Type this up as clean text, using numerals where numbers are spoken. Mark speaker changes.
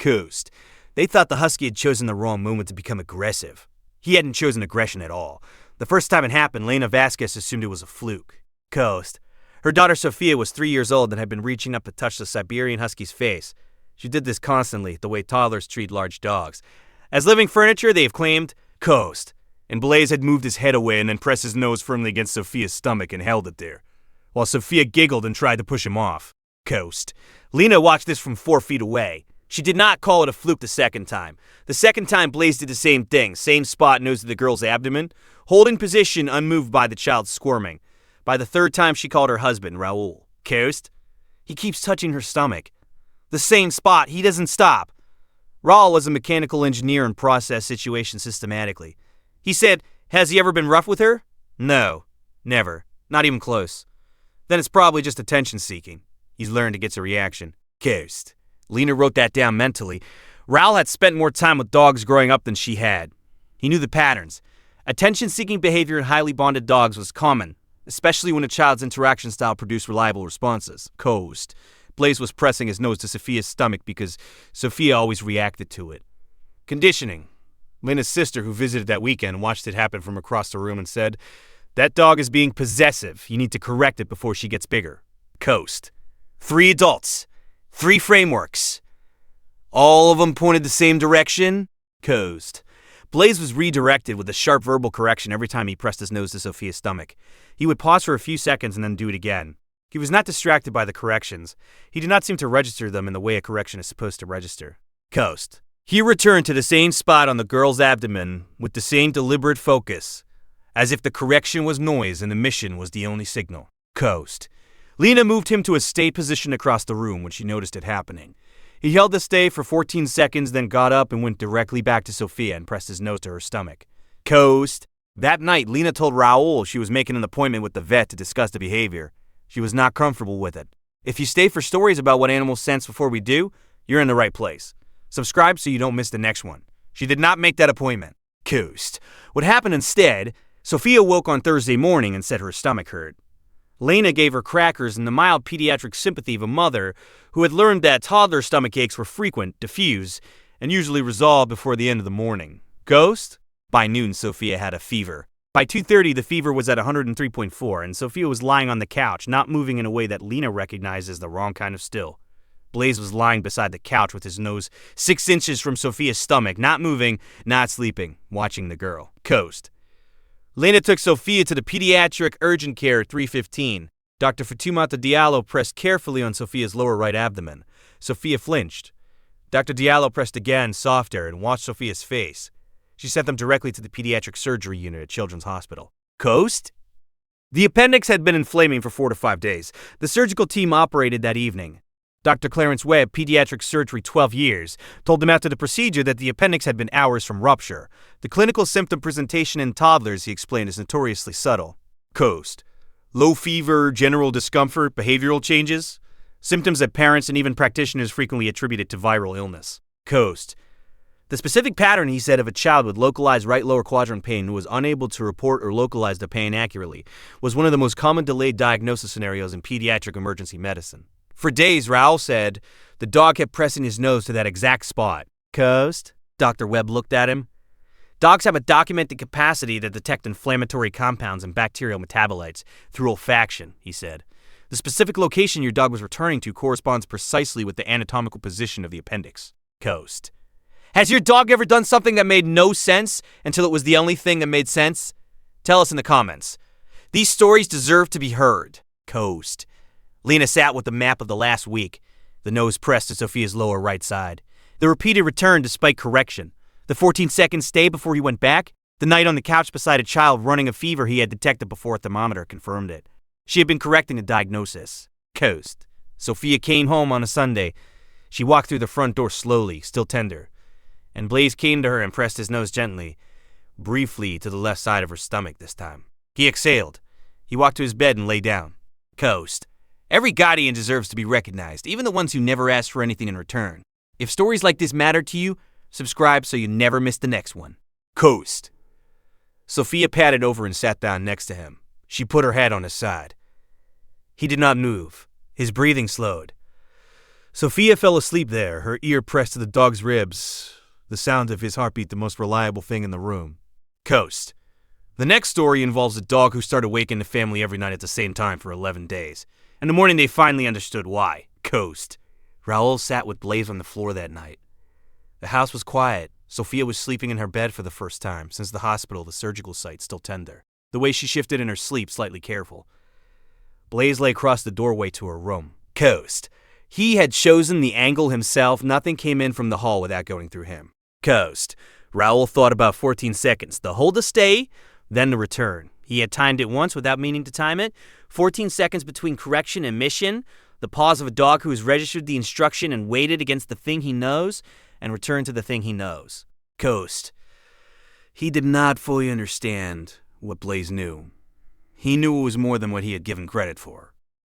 Speaker 1: Coast. They thought the Husky had chosen the wrong moment to become aggressive. He hadn't chosen aggression at all. The first time it happened, Lena Vasquez assumed it was a fluke. Coast. Her daughter Sophia was 3 years old and had been reaching up to touch the Siberian Husky's face. She did this constantly, the way toddlers treat large dogs. As living furniture, they have claimed, Coast. And Blaze had moved his head away and then pressed his nose firmly against Sophia's stomach and held it there, while Sophia giggled and tried to push him off. Coast. Lena watched this from 4 feet away. She did not call it a fluke the second time. The second time, Blaze did the same thing, same spot nose to the girl's abdomen, holding position unmoved by the child squirming. By the third time, she called her husband, Raul. Coast. He keeps touching her stomach. The same spot, he doesn't stop. Raul was a mechanical engineer and processed situations systematically. He said, has he ever been rough with her? No, never, not even close. Then it's probably just attention seeking. He's learned it gets a reaction. Coast. Lena wrote that down mentally. Raul had spent more time with dogs growing up than she had. He knew the patterns. Attention-seeking behavior in highly bonded dogs was common, especially when a child's interaction style produced reliable responses. Coast. Blaze was pressing his nose to Sophia's stomach because Sophia always reacted to it. Conditioning. Lena's sister, who visited that weekend, watched it happen from across the room and said, that dog is being possessive. You need to correct it before she gets bigger. Coast. 3 adults. 3 frameworks. All of them pointed the same direction? Coast. Blaze was redirected with a sharp verbal correction every time he pressed his nose to Sophia's stomach. He would pause for a few seconds and then do it again. He was not distracted by the corrections. He did not seem to register them in the way a correction is supposed to register. Coast. He returned to the same spot on the girl's abdomen with the same deliberate focus, as if the correction was noise and the mission was the only signal. Coast. Lena moved him to a stay position across the room when she noticed it happening. He held the stay for 14 seconds, then got up and went directly back to Sophia and pressed his nose to her stomach. Coast. That night, Lena told Raul she was making an appointment with the vet to discuss the behavior. She was not comfortable with it. If you stay for stories about what animals sense before we do, you're in the right place. Subscribe so you don't miss the next one. She did not make that appointment. Coast. What happened instead, Sophia woke on Thursday morning and said her stomach hurt. Lena gave her crackers and the mild pediatric sympathy of a mother who had learned that toddler stomach aches were frequent, diffuse, and usually resolved before the end of the morning. Coast? By noon, Sophia had a fever. By 2:30, the fever was at 103.4, and Sophia was lying on the couch, not moving in a way that Lena recognized as the wrong kind of still. Blaze was lying beside the couch with his nose 6 inches from Sophia's stomach, not moving, not sleeping, watching the girl. Coast. Lena took Sophia to the pediatric urgent care at 3:15. Dr. Fatoumata Diallo pressed carefully on Sophia's lower right abdomen. Sophia flinched. Dr. Diallo pressed again, softer, and watched Sophia's face. She sent them directly to the pediatric surgery unit at Children's Hospital. Coast? The appendix had been inflaming for 4 to 5 days. The surgical team operated that evening. Dr. Clarence Webb, pediatric surgery 12 years, told them after the procedure that the appendix had been hours from rupture. The clinical symptom presentation in toddlers, he explained, is notoriously subtle. Coast. Low fever, general discomfort, behavioral changes. Symptoms that parents and even practitioners frequently attributed to viral illness. Coast. The specific pattern, he said, of a child with localized right lower quadrant pain who was unable to report or localize the pain accurately was one of the most common delayed diagnosis scenarios in pediatric emergency medicine. For days, Raul said, the dog kept pressing his nose to that exact spot. Coast? Dr. Webb looked at him. Dogs have a documented capacity to detect inflammatory compounds and bacterial metabolites through olfaction, he said. The specific location your dog was returning to corresponds precisely with the anatomical position of the appendix. Coast. Has your dog ever done something that made no sense until it was the only thing that made sense? Tell us in the comments. These stories deserve to be heard. Coast. Lena sat with the map of the last week, the nose pressed to Sophia's lower right side. The repeated return despite correction. The 14-second stay before he went back. The night on the couch beside a child running a fever he had detected before a thermometer confirmed it. She had been correcting the diagnosis. Coast. Sophia came home on a Sunday. She walked through the front door slowly, still tender. And Blaze came to her and pressed his nose gently, briefly to the left side of her stomach this time. He exhaled. He walked to his bed and lay down. Coast. Every guardian deserves to be recognized, even the ones who never ask for anything in return. If stories like this matter to you, subscribe so you never miss the next one. Coast. Sophia padded over and sat down next to him. She put her head on his side. He did not move. His breathing slowed. Sophia fell asleep there, her ear pressed to the dog's ribs, the sound of his heartbeat the most reliable thing in the room. Coast. The next story involves a dog who started waking the family every night at the same time for 11 days. In the morning, they finally understood why. Coast. Raoul sat with Blaze on the floor that night. The house was quiet. Sophia was sleeping in her bed for the first time since the hospital, the surgical site, still tender. The way she shifted in her sleep, slightly careful. Blaze lay across the doorway to her room. Coast. He had chosen the angle himself. Nothing came in from the hall without going through him. Coast. Raoul thought about 14 seconds. The hold to stay, then the return. He had timed it once without meaning to time it. 14 seconds between correction and mission. The pause of a dog who has registered the instruction and waited against the thing he knows and returned to the thing he knows. Coast. He did not fully understand what Blaze knew. He knew it was more than what he had given credit for.